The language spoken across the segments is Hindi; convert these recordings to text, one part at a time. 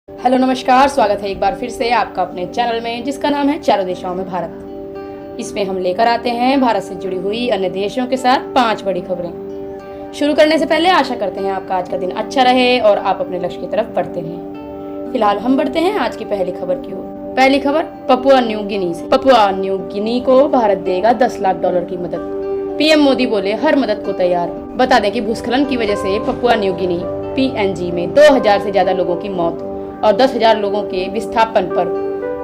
हेलो नमस्कार, स्वागत है एक बार फिर से आपका अपने चैनल में जिसका नाम है चारों दिशाओं में भारत। इसमें हम लेकर आते हैं भारत से जुड़ी हुई अन्य देशों के साथ 5 बड़ी खबरें। शुरू करने से पहले आशा करते हैं आपका आज का दिन अच्छा रहे और आप अपने लक्ष्य की तरफ बढ़ते रहें। फिलहाल हम बढ़ते हैं आज की पहली खबर की ओर। पहली खबर पपुआ न्यू गिनी से। पपुआ न्यू गिनी को भारत देगा $10 लाख की मदद। पीएम मोदी बोले हर मदद को तैयार। बता दें कि भूस्खलन की वजह से पपुआ न्यू गिनी PNG में 2000 से ज्यादा लोगों की मौत और 10,000 लोगों के विस्थापन पर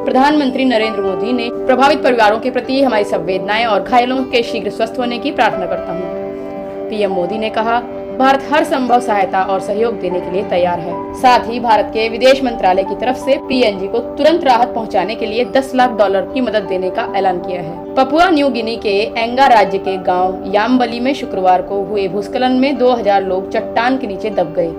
प्रधानमंत्री नरेंद्र मोदी ने प्रभावित परिवारों के प्रति हमारी संवेदनाएं और घायलों के शीघ्र स्वस्थ होने की प्रार्थना करता हूं। पीएम मोदी ने कहा, भारत हर संभव सहायता और सहयोग देने के लिए तैयार है। साथ ही भारत के विदेश मंत्रालय की तरफ से PNG को तुरंत राहत पहुंचाने के लिए $10 लाख की मदद देने का ऐलान किया है। पपुआ न्यू गिनी के एंगा राज्य के गाँव यामबली में शुक्रवार को हुए भूस्खलन में 2000 लोग चट्टान के नीचे दब गए।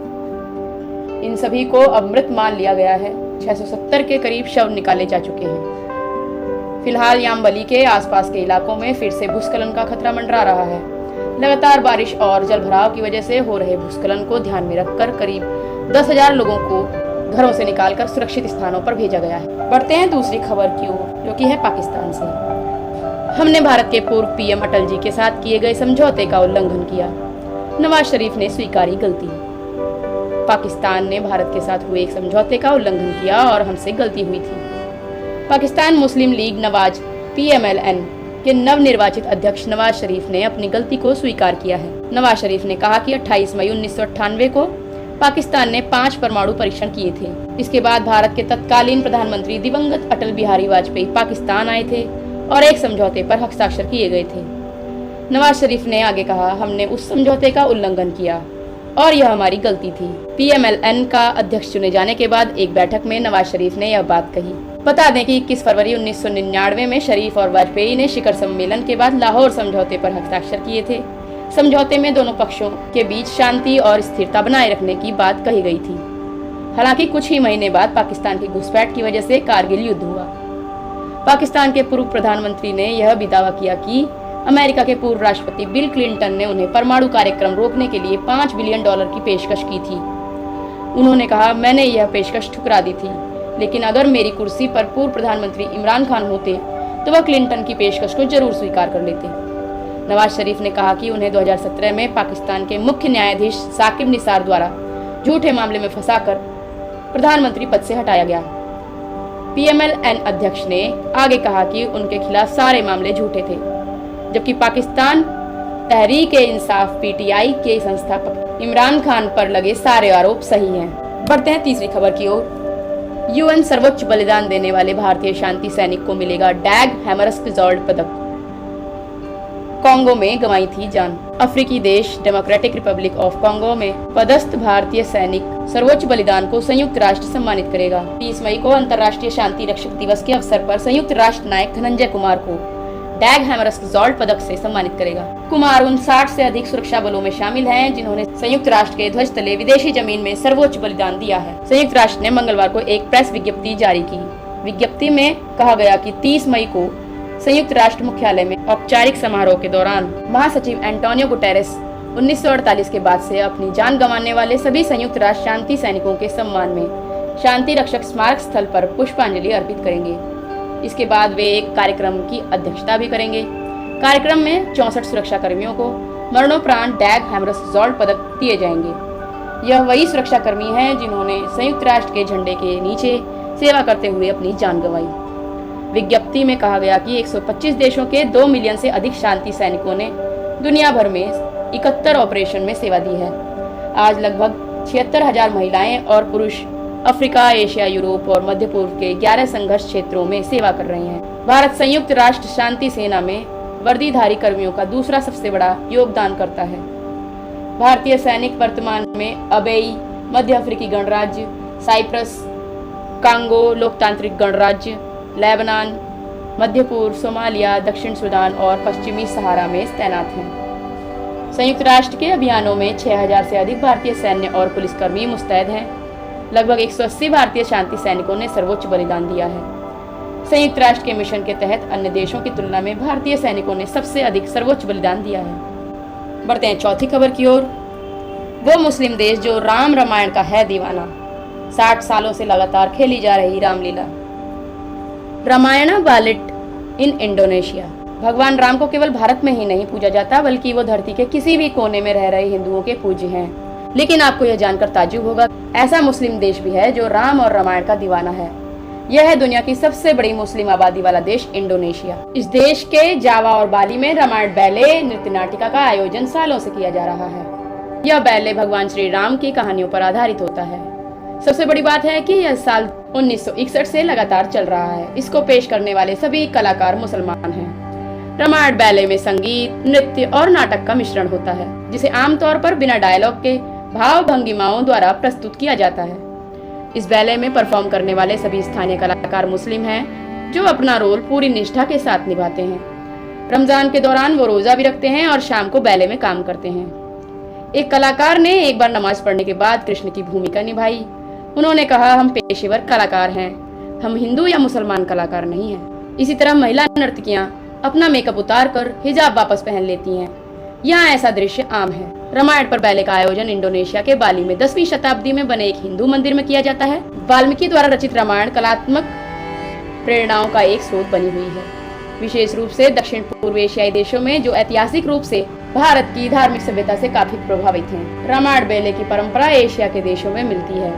इन सभी को अब मृत मान लिया गया है। 670 के करीब शव निकाले जा चुके हैं। फिलहाल यामबली के आसपास के इलाकों में फिर से भूस्खलन का खतरा मंडरा रहा है। लगातार बारिश और जलभराव की वजह से हो रहे भूस्खलन को ध्यान में रखकर करीब 10,000 लोगों को घरों से निकालकर सुरक्षित स्थानों पर भेजा गया है। बढ़ते हैं दूसरी खबर की ओर, जो कि है पाकिस्तान से। हमने भारत के पूर्व PM अटल जी के साथ किए गए समझौते का उल्लंघन किया। नवाज शरीफ ने स्वीकारी गलती। पाकिस्तान ने भारत के साथ हुए एक समझौते का उल्लंघन किया और हमसे गलती हुई थी। पाकिस्तान मुस्लिम लीग नवाज PMLN के नवनिर्वाचित अध्यक्ष नवाज शरीफ ने अपनी गलती को स्वीकार किया है। नवाज शरीफ ने कहा कि 28 मई 1998 को पाकिस्तान ने 5 परमाणु परीक्षण किए थे। इसके बाद भारत के तत्कालीन प्रधानमंत्री दिवंगत अटल बिहारी वाजपेयी पाकिस्तान आए थे और एक समझौते पर हस्ताक्षर किए गए थे। नवाज शरीफ ने आगे कहा, हमने उस समझौते का उल्लंघन किया और यह हमारी गलती थी। PMLN का अध्यक्ष चुने जाने के बाद एक बैठक में नवाज शरीफ ने यह बात कही। बता दें कि 21 फरवरी 1999 में शरीफ और वाजपेयी ने शिखर सम्मेलन के बाद लाहौर समझौते पर हस्ताक्षर किए थे। समझौते में दोनों पक्षों के बीच शांति और स्थिरता बनाए रखने की बात कही गई थी। हालांकि कुछ ही महीने बाद पाकिस्तान की घुसपैठ की वजह से कारगिल युद्ध हुआ। पाकिस्तान के पूर्व प्रधानमंत्री ने यह भी दावा किया कि अमेरिका के पूर्व राष्ट्रपति बिल क्लिंटन ने उन्हें परमाणु कार्यक्रम रोकने के लिए $5 बिलियन की पेशकश की थी। उन्होंने कहा, मैंने यह पेशकश ठुकरा दी थी, लेकिन अगर मेरी कुर्सी पर पूर्व प्रधानमंत्री इमरान खान होते तो वह क्लिंटन की पेशकश को जरूर स्वीकार कर लेते। नवाज शरीफ ने कहा कि उन्हें 2017 में पाकिस्तान के मुख्य न्यायाधीश साकिब निसार द्वारा झूठे मामले में फंसाकर प्रधानमंत्री पद से हटाया गया। PMLN अध्यक्ष ने आगे कहा कि उनके खिलाफ सारे मामले झूठे थे, जबकि पाकिस्तान तहरीक-ए-इंसाफ PTI के संस्थापक इमरान खान पर लगे सारे आरोप सही हैं। बढ़ते हैं तीसरी खबर की ओर। UN सर्वोच्च बलिदान देने वाले भारतीय शांति सैनिक को मिलेगा डैग हैमरस्किज़ोल्ड पदक। कांगो में गंवाई थी जान। अफ्रीकी देश डेमोक्रेटिक रिपब्लिक ऑफ कांगो में पदस्थ भारतीय सैनिक सर्वोच्च बलिदान को संयुक्त राष्ट्र सम्मानित करेगा। 30 मई को अंतर्राष्ट्रीय शांति रक्षक दिवस के अवसर पर संयुक्त राष्ट्र नायक धनंजय कुमार को डैग हैमरस्किज़ोल्ड पदक से सम्मानित करेगा। कुमार उन 60 से अधिक सुरक्षा बलों में शामिल हैं जिन्होंने संयुक्त राष्ट्र के ध्वज तले विदेशी जमीन में सर्वोच्च बलिदान दिया है। संयुक्त राष्ट्र ने मंगलवार को एक प्रेस विज्ञप्ति जारी की। विज्ञप्ति में कहा गया कि 30 मई को संयुक्त राष्ट्र मुख्यालय में औपचारिक समारोह के दौरान महासचिव एंटोनियो गुटेरेस 1948 के बाद से अपनी जान गंवाने वाले सभी संयुक्त राष्ट्र शांति सैनिकों के सम्मान में शांति रक्षक स्मारक स्थल पर पुष्पांजलि अर्पित करेंगे। इसके बाद वे एक कार्यक्रम की अध्यक्षता भी करेंगे। कार्यक्रम में 64 सुरक्षा कर्मियों को मरणोपरांत डैग हैमरस्किज़ोल्ड पदक दिए जाएंगे। यह वही सुरक्षा कर्मी हैं जिन्होंने संयुक्त राष्ट्र के झंडे के नीचे सेवा करते हुए अपनी जान गंवाई। विज्ञप्ति में कहा गया कि 125 देशों के 2 मिलियन से अधिक शांति सैनिकों ने दुनिया भर में 71 ऑपरेशन में सेवा दी है। आज लगभग 76,000 महिलाएं और पुरुष अफ्रीका, एशिया, यूरोप और मध्य पूर्व के 11 संघर्ष क्षेत्रों में सेवा कर रहे हैं। भारत संयुक्त राष्ट्र शांति सेना में वर्दीधारी कर्मियों का दूसरा सबसे बड़ा योगदान करता है। भारतीय सैनिक वर्तमान में अबेई, मध्य अफ्रीकी गणराज्य, साइप्रस, कांगो लोकतांत्रिक गणराज्य, लेबनान, मध्य पूर्व, सोमालिया, दक्षिण सूडान और पश्चिमी सहारा में तैनात हैं। संयुक्त राष्ट्र के अभियानों में 6000 से अधिक भारतीय सैन्य और पुलिसकर्मी मुस्तैद हैं। लगभग 180 भारतीय शांति सैनिकों ने सर्वोच्च बलिदान दिया है। संयुक्त राष्ट्र के मिशन के तहत अन्य देशों की तुलना में भारतीय सैनिकों ने सबसे अधिक सर्वोच्च बलिदान दिया है। बढ़ते हैं चौथी खबर की ओर। वो मुस्लिम देश जो राम रामायण का है दीवाना। 60 सालों से लगातार खेली जा रही Ramlila. Ramayan ballet in Indonesia. भगवान राम को केवल भारत में ही नहीं पूजा जाता, बल्कि वो धरती के किसी भी कोने में रह रहे हिंदुओं के पूज्य हैं। लेकिन आपको यह जानकर ताज्जुब होगा, ऐसा मुस्लिम देश भी है जो राम और रामायण का दीवाना है। यह है दुनिया की सबसे बड़ी मुस्लिम आबादी वाला देश इंडोनेशिया। इस देश के जावा और बाली में रामायण बैले नृत्य नाटिका का आयोजन सालों से किया जा रहा है। यह बैले भगवान श्री राम की कहानियों पर आधारित होता है। सबसे बड़ी बात है कि यह साल 1961 से लगातार चल रहा है। इसको पेश करने वाले सभी कलाकार मुसलमान हैं। रामायण बैले में संगीत, नृत्य और नाटक का मिश्रण होता है, जिसे आमतौर पर बिना डायलॉग के भाव भंगिमाओं द्वारा प्रस्तुत किया जाता है। इस बैले में परफॉर्म करने वाले सभी स्थानीय कलाकार मुस्लिम हैं, जो अपना रोल पूरी निष्ठा के साथ निभाते हैं। रमजान के दौरान वो रोजा भी रखते हैं और शाम को बैले में काम करते हैं। एक कलाकार ने एक बार नमाज पढ़ने के बाद कृष्ण की भूमिका निभाई। उन्होंने कहा, हम पेशेवर कलाकार हैं, हम हिंदू या मुसलमान कलाकार नहीं हैं। इसी तरह महिला नर्तकियां अपना मेकअप उतार कर हिजाब वापस पहन लेती हैं। यहाँ ऐसा दृश्य आम है। रामायण पर बैले का आयोजन इंडोनेशिया के बाली में 10वीं शताब्दी में बने एक हिंदू मंदिर में किया जाता है। वाल्मीकि द्वारा रचित रामायण कलात्मक प्रेरणाओं का एक स्रोत बनी हुई है, विशेष रूप से दक्षिण पूर्व एशियाई देशों में, जो ऐतिहासिक रूप से भारत की धार्मिक सभ्यता से काफी प्रभावित हैं। रामायण बैले की परंपरा एशिया के देशों में मिलती है।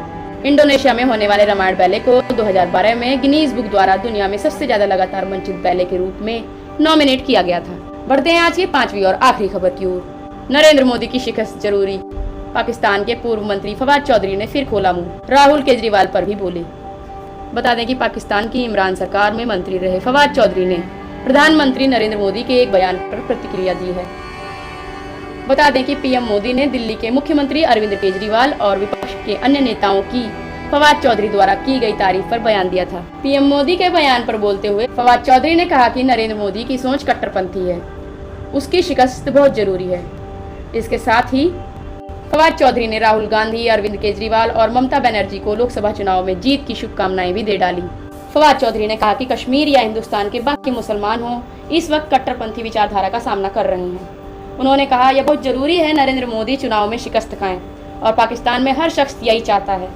इंडोनेशिया में होने वाले रामायण बैले को 2012 में गिनीज बुक द्वारा दुनिया में सबसे ज्यादा लगातार मंचित बैले के रूप में नॉमिनेट किया गया था। बढ़ते हैं आज की 5वीं और आखिरी खबर की ओर। नरेंद्र मोदी की शिकस्त जरूरी। पाकिस्तान के पूर्व मंत्री फवाद चौधरी ने फिर खोला मुंह, राहुल केजरीवाल पर भी बोले। बता दें कि पाकिस्तान की इमरान सरकार में मंत्री रहे फवाद चौधरी ने प्रधानमंत्री नरेंद्र मोदी के एक बयान पर प्रतिक्रिया दी है। बता दें कि पीएम मोदी ने दिल्ली के मुख्यमंत्री अरविंद केजरीवाल और विपक्ष के अन्य नेताओं की फवाद चौधरी द्वारा की गई तारीफ पर बयान दिया था। पीएम मोदी के बयान पर बोलते हुए फवाद चौधरी ने कहा कि नरेंद्र मोदी की सोच कट्टरपंथी है, उसकी शिकस्त बहुत जरूरी है। इसके साथ ही फवाद चौधरी ने राहुल गांधी, अरविंद केजरीवाल और ममता बनर्जी को लोकसभा चुनाव में जीत की शुभकामनाएं भी दे डाली। फवाद चौधरी ने कहा कि कश्मीर या हिंदुस्तान के बाकी मुसलमान हो, इस वक्त कट्टरपंथी विचारधारा का सामना कर रहे हैं। उन्होंने कहा, यह बहुत जरूरी है नरेंद्र मोदी चुनाव में शिकस्त खाएं, और पाकिस्तान में हर शख्स यही चाहता है।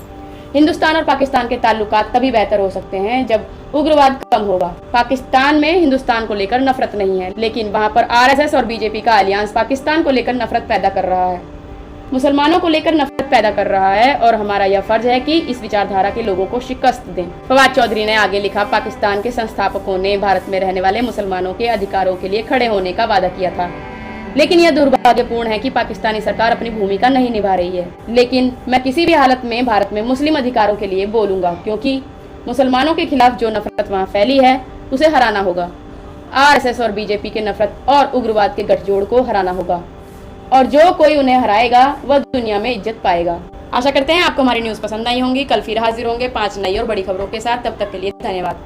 हिंदुस्तान और पाकिस्तान के ताल्लुकात तभी बेहतर हो सकते हैं जब उग्रवाद कम होगा। पाकिस्तान में हिंदुस्तान को लेकर नफरत नहीं है, लेकिन वहां पर आरएसएस और बीजेपी का अलियांस पाकिस्तान को लेकर नफरत पैदा कर रहा है, मुसलमानों को लेकर नफरत पैदा कर रहा है, और हमारा यह फर्ज है कि इस विचारधारा के लोगों को शिकस्त दें। फवाद चौधरी ने आगे लिखा, पाकिस्तान के संस्थापकों ने भारत में रहने वाले मुसलमानों के अधिकारों के लिए खड़े होने का वादा किया था, लेकिन यह दुर्भाग्यपूर्ण है कि पाकिस्तानी सरकार अपनी भूमिका नहीं निभा रही है। लेकिन मैं किसी भी हालत में भारत में मुस्लिम अधिकारों के लिए बोलूंगा, क्योंकि मुसलमानों के खिलाफ जो नफरत वहाँ फैली है उसे हराना होगा। आरएसएस और बीजेपी के नफरत और उग्रवाद के गठजोड़ को हराना होगा, और जो कोई उन्हें हराएगा वह दुनिया में इज्जत पाएगा। आशा करते हैं आपको हमारी न्यूज़ पसंद आई होंगी। कल फिर हाजिर होंगे 5 नई और बड़ी खबरों के साथ। तब तक के लिए धन्यवाद।